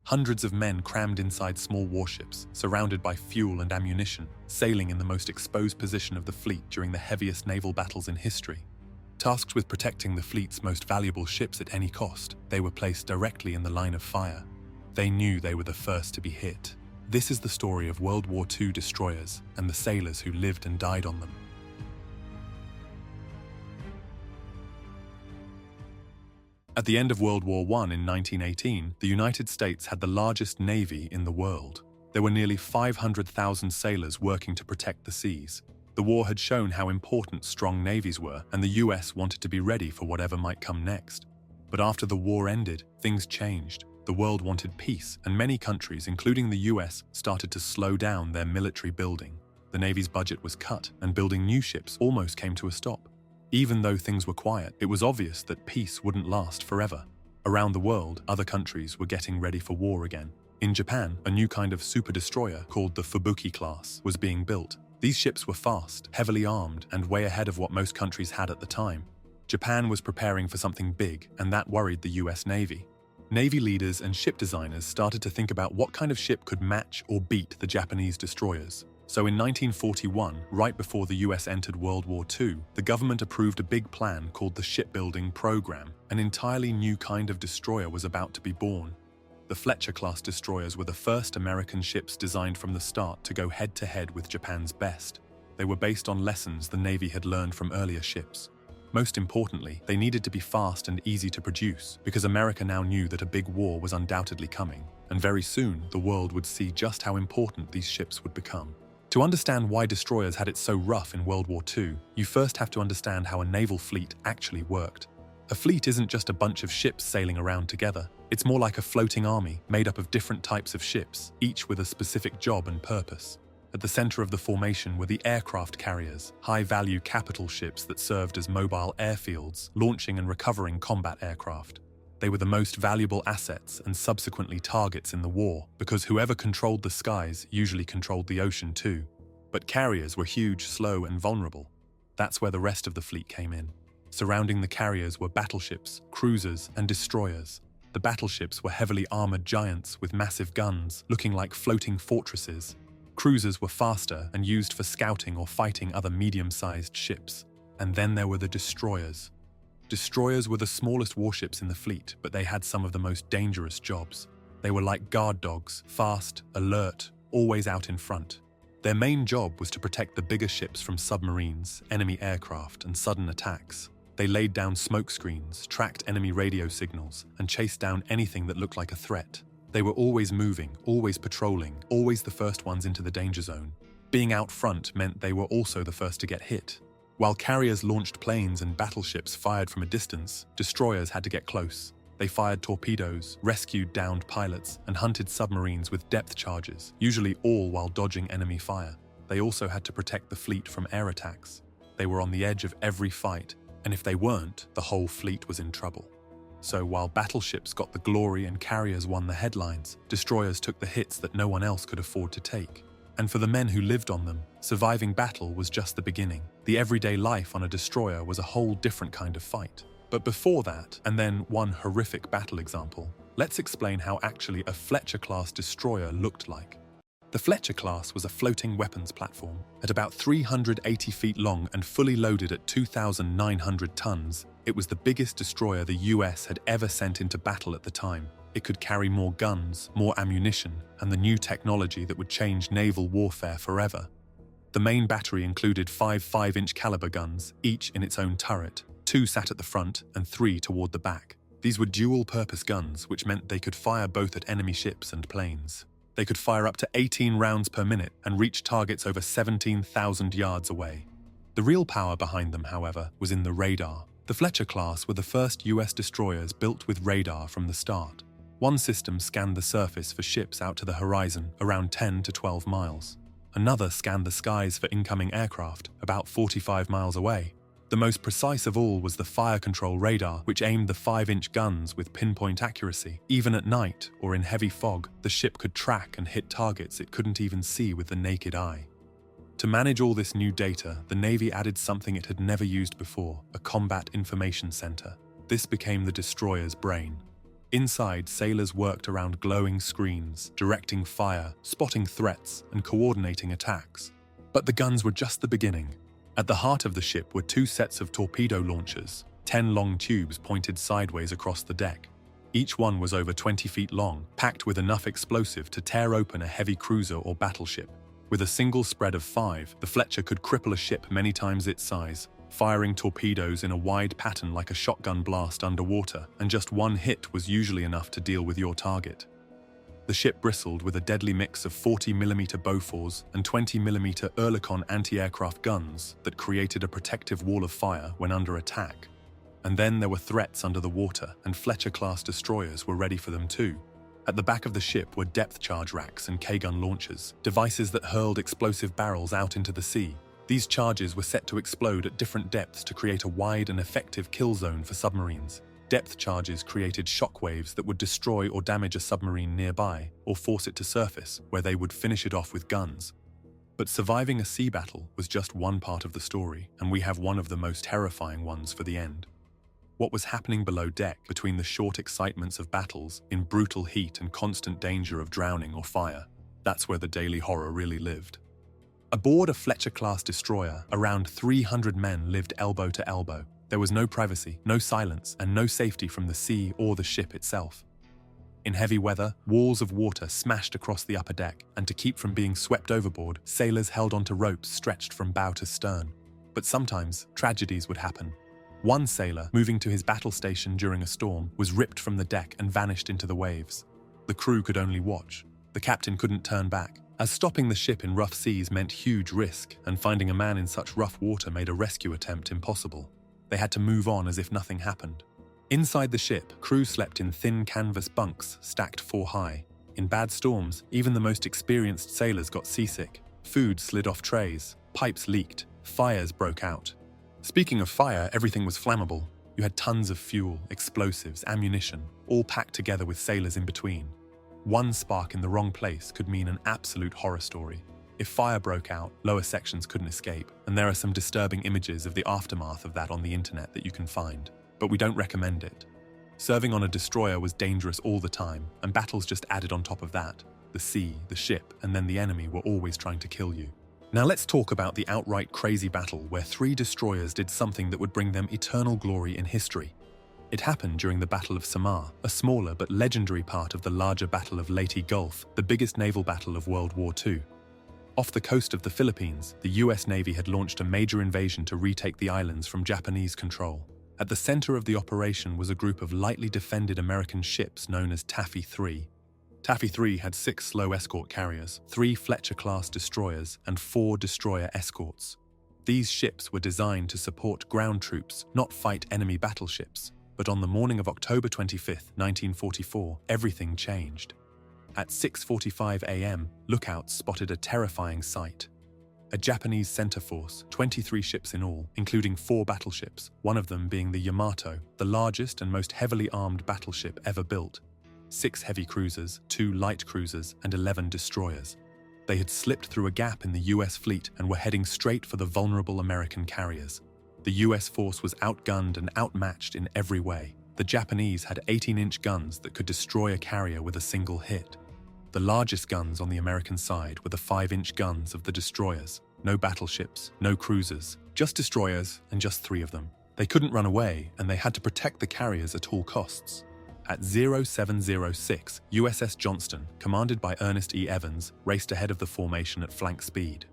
Hundreds of men crammed inside small warships, surrounded by fuel and ammunition, sailing in the most exposed position of the fleet during the heaviest naval battles in history. Tasked with protecting the fleet's most valuable ships at any cost, they were placed directly in the line of fire. They knew they were the first to be hit. This is the story of World War II destroyers and the sailors who lived and died on them. At the end of World War I in 1918, the United States had the largest navy in the world. There were nearly 500,000 sailors working to protect the seas. The war had shown how important strong navies were, and the US wanted to be ready for whatever might come next. But after the war ended, things changed. The world wanted peace, and many countries, including the US, started to slow down their military building. The Navy's budget was cut, and building new ships almost came to a stop. Even though things were quiet, it was obvious that peace wouldn't last forever. Around the world, other countries were getting ready for war again. In Japan, a new kind of super-destroyer called the Fletcher-class was being built. These ships were fast, heavily armed, and way ahead of what most countries had at the time. Japan was preparing for something big, and that worried the US Navy. Navy leaders and ship designers started to think about what kind of ship could match or beat the Japanese destroyers. So in 1941, right before the US entered World War II, the government approved a big plan called the Shipbuilding Program. An entirely new kind of destroyer was about to be born. The Fletcher-class destroyers were the first American ships designed from the start to go head-to-head with Japan's best. They were based on lessons the Navy had learned from earlier ships. Most importantly, they needed to be fast and easy to produce, because America now knew that a big war was undoubtedly coming, and very soon the world would see just how important these ships would become. To understand why destroyers had it so rough in World War II, you first have to understand how a naval fleet actually worked. A fleet isn't just a bunch of ships sailing around together. It's more like a floating army made up of different types of ships, each with a specific job and purpose. At the center of the formation were the aircraft carriers, high-value capital ships that served as mobile airfields, launching and recovering combat aircraft. They were the most valuable assets and subsequently targets in the war, because whoever controlled the skies usually controlled the ocean too. But carriers were huge, slow, and vulnerable. That's where the rest of the fleet came in. Surrounding the carriers were battleships, cruisers, and destroyers. The battleships were heavily armored giants with massive guns, looking like floating fortresses. Cruisers were faster and used for scouting or fighting other medium-sized ships. And then there were the destroyers. Destroyers were the smallest warships in the fleet, but they had some of the most dangerous jobs. They were like guard dogs, fast, alert, always out in front. Their main job was to protect the bigger ships from submarines, enemy aircraft, and sudden attacks. They laid down smoke screens, tracked enemy radio signals, and chased down anything that looked like a threat. They were always moving, always patrolling, always the first ones into the danger zone. Being out front meant they were also the first to get hit. While carriers launched planes and battleships fired from a distance, destroyers had to get close. They fired torpedoes, rescued downed pilots, and hunted submarines with depth charges, usually all while dodging enemy fire. They also had to protect the fleet from air attacks. They were on the edge of every fight, and if they weren't, the whole fleet was in trouble. So while battleships got the glory and carriers won the headlines, destroyers took the hits that no one else could afford to take. And for the men who lived on them, surviving battle was just the beginning. The everyday life on a destroyer was a whole different kind of fight. But before that, and then one horrific battle example, let's explain how actually a Fletcher-class destroyer looked like. The Fletcher-class was a floating weapons platform. At about 380 feet long and fully loaded at 2,900 tons, it was the biggest destroyer the US had ever sent into battle at the time. It could carry more guns, more ammunition, and the new technology that would change naval warfare forever. The main battery included 5 5-inch caliber guns, each in its own turret. 2 sat at the front and 3 toward the back. These were dual-purpose guns, which meant they could fire both at enemy ships and planes. They could fire up to 18 rounds per minute and reach targets over 17,000 yards away. The real power behind them, however, was in the radar. The Fletcher-class were the first US destroyers built with radar from the start. One system scanned the surface for ships out to the horizon, around 10 to 12 miles. Another scanned the skies for incoming aircraft, about 45 miles away. The most precise of all was the fire control radar, which aimed the 5-inch guns with pinpoint accuracy. Even at night, or in heavy fog, the ship could track and hit targets it couldn't even see with the naked eye. To manage all this new data, the Navy added something it had never used before, a combat information center. This became the destroyer's brain. Inside, sailors worked around glowing screens, directing fire, spotting threats, and coordinating attacks. But the guns were just the beginning. At the heart of the ship were 2 sets of torpedo launchers, 10 long tubes pointed sideways across the deck. Each one was over 20 feet long, packed with enough explosive to tear open a heavy cruiser or battleship. With a single spread of 5, the Fletcher could cripple a ship many times its size, firing torpedoes in a wide pattern like a shotgun blast underwater, and just one hit was usually enough to deal with your target. The ship bristled with a deadly mix of 40mm Bofors and 20mm Oerlikon anti-aircraft guns that created a protective wall of fire when under attack. And then there were threats under the water, and Fletcher-class destroyers were ready for them too. At the back of the ship were depth charge racks and K-gun launchers, devices that hurled explosive barrels out into the sea. These charges were set to explode at different depths to create a wide and effective kill zone for submarines. Depth charges created shockwaves that would destroy or damage a submarine nearby, or force it to surface, where they would finish it off with guns. But surviving a sea battle was just one part of the story, and we have one of the most terrifying ones for the end. What was happening below deck, between the short excitements of battles, in brutal heat and constant danger of drowning or fire, that's where the daily horror really lived. Aboard a Fletcher-class destroyer, around 300 men lived elbow to elbow. There was no privacy, no silence, and no safety from the sea or the ship itself. In heavy weather, walls of water smashed across the upper deck, and to keep from being swept overboard, sailors held onto ropes stretched from bow to stern. But sometimes, tragedies would happen. One sailor, moving to his battle station during a storm, was ripped from the deck and vanished into the waves. The crew could only watch. The captain couldn't turn back, as stopping the ship in rough seas meant huge risk, and finding a man in such rough water made a rescue attempt impossible. They had to move on as if nothing happened. Inside the ship, crew slept in thin canvas bunks stacked 4 high. In bad storms, even the most experienced sailors got seasick. Food slid off trays, pipes leaked, fires broke out. Speaking of fire, everything was flammable. You had tons of fuel, explosives, ammunition, all packed together with sailors in between. One spark in the wrong place could mean an absolute horror story. If fire broke out, lower sections couldn't escape, and there are some disturbing images of the aftermath of that on the internet that you can find, but we don't recommend it. Serving on a destroyer was dangerous all the time, and battles just added on top of that. The sea, the ship, and then the enemy were always trying to kill you. Now let's talk about the outright crazy battle where 3 destroyers did something that would bring them eternal glory in history. It happened during the Battle of Samar, a smaller but legendary part of the larger Battle of Leyte Gulf, the biggest naval battle of World War II. Off the coast of the Philippines, the US Navy had launched a major invasion to retake the islands from Japanese control. At the center of the operation was a group of lightly defended American ships known as Taffy 3. Taffy 3 had 6 slow escort carriers, 3 Fletcher-class destroyers, and 4 destroyer escorts. These ships were designed to support ground troops, not fight enemy battleships. But on the morning of October 25, 1944, everything changed. At 6:45 a.m., lookouts spotted a terrifying sight. A Japanese center force, 23 ships in all, including 4 battleships, one of them being the Yamato, the largest and most heavily armed battleship ever built. 6 heavy cruisers, 2 light cruisers, and 11 destroyers. They had slipped through a gap in the US fleet and were heading straight for the vulnerable American carriers. The US force was outgunned and outmatched in every way. The Japanese had 18-inch guns that could destroy a carrier with a single hit. The largest guns on the American side were the 5-inch guns of the destroyers. No battleships, no cruisers, just destroyers, and just 3 of them. They couldn't run away, and they had to protect the carriers at all costs. At 0706, USS Johnston, commanded by Ernest E. Evans, raced ahead of the formation at flank speed.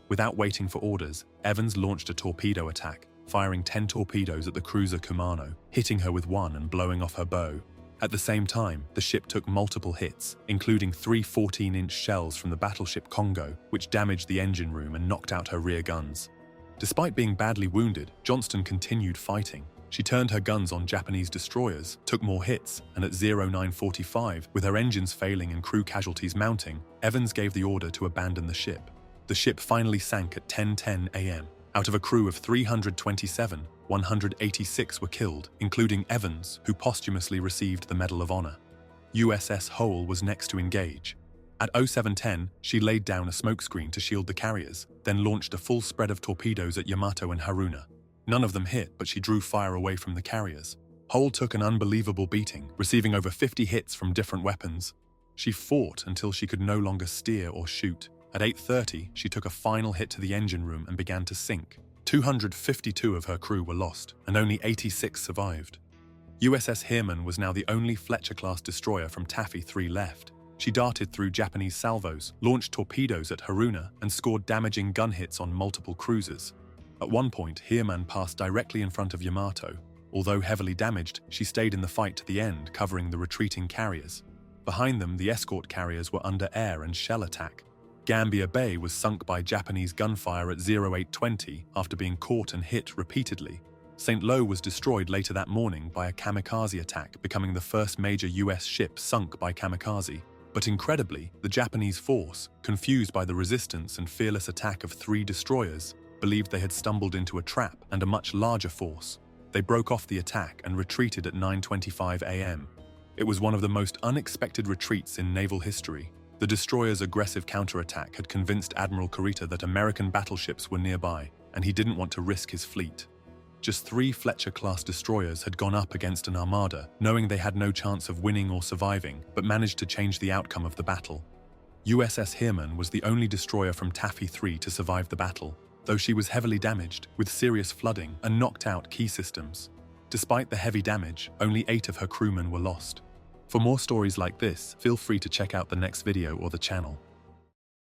Without waiting for orders, Evans launched a torpedo attack, firing 10 torpedoes at the cruiser Kumano, hitting her with 1 and blowing off her bow. At the same time, the ship took multiple hits, including 3 14-inch shells from the battleship Congo, which damaged the engine room and knocked out her rear guns. Despite being badly wounded, Johnston continued fighting. She turned her guns on Japanese destroyers, took more hits, and at 0945, with her engines failing and crew casualties mounting, Evans gave the order to abandon the ship. The ship finally sank at 10:10 a.m. Out of a crew of 327, 186 were killed, including Evans, who posthumously received the Medal of Honor. USS Hole was next to engage. At 0710, she laid down a smokescreen to shield the carriers, then launched a full spread of torpedoes at Yamato and Haruna. None of them hit, but she drew fire away from the carriers. Hull took an unbelievable beating, receiving over 50 hits from different weapons. She fought until she could no longer steer or shoot. At 8:30, she took a final hit to the engine room and began to sink. 252 of her crew were lost, and only 86 survived. USS Heermann was now the only Fletcher-class destroyer from Taffy 3 left. She darted through Japanese salvos, launched torpedoes at Haruna, and scored damaging gun hits on multiple cruisers. At one point, Heermann passed directly in front of Yamato. Although heavily damaged, she stayed in the fight to the end, covering the retreating carriers. Behind them, the escort carriers were under air and shell attack. Gambier Bay was sunk by Japanese gunfire at 0820 after being caught and hit repeatedly. St. Lo was destroyed later that morning by a kamikaze attack, becoming the first major US ship sunk by kamikaze. But incredibly, the Japanese force, confused by the resistance and fearless attack of 3 destroyers, believed they had stumbled into a trap and a much larger force. They broke off the attack and retreated at 9:25 a.m. It was one of the most unexpected retreats in naval history. The destroyer's aggressive counterattack had convinced Admiral Kurita that American battleships were nearby, and he didn't want to risk his fleet. Just 3 Fletcher-class destroyers had gone up against an armada, knowing they had no chance of winning or surviving, but managed to change the outcome of the battle. USS Heermann was the only destroyer from Taffy 3 to survive the battle, though she was heavily damaged, with serious flooding and knocked out key systems. Despite the heavy damage, only 8 of her crewmen were lost. For more stories like this, feel free to check out the next video or the channel.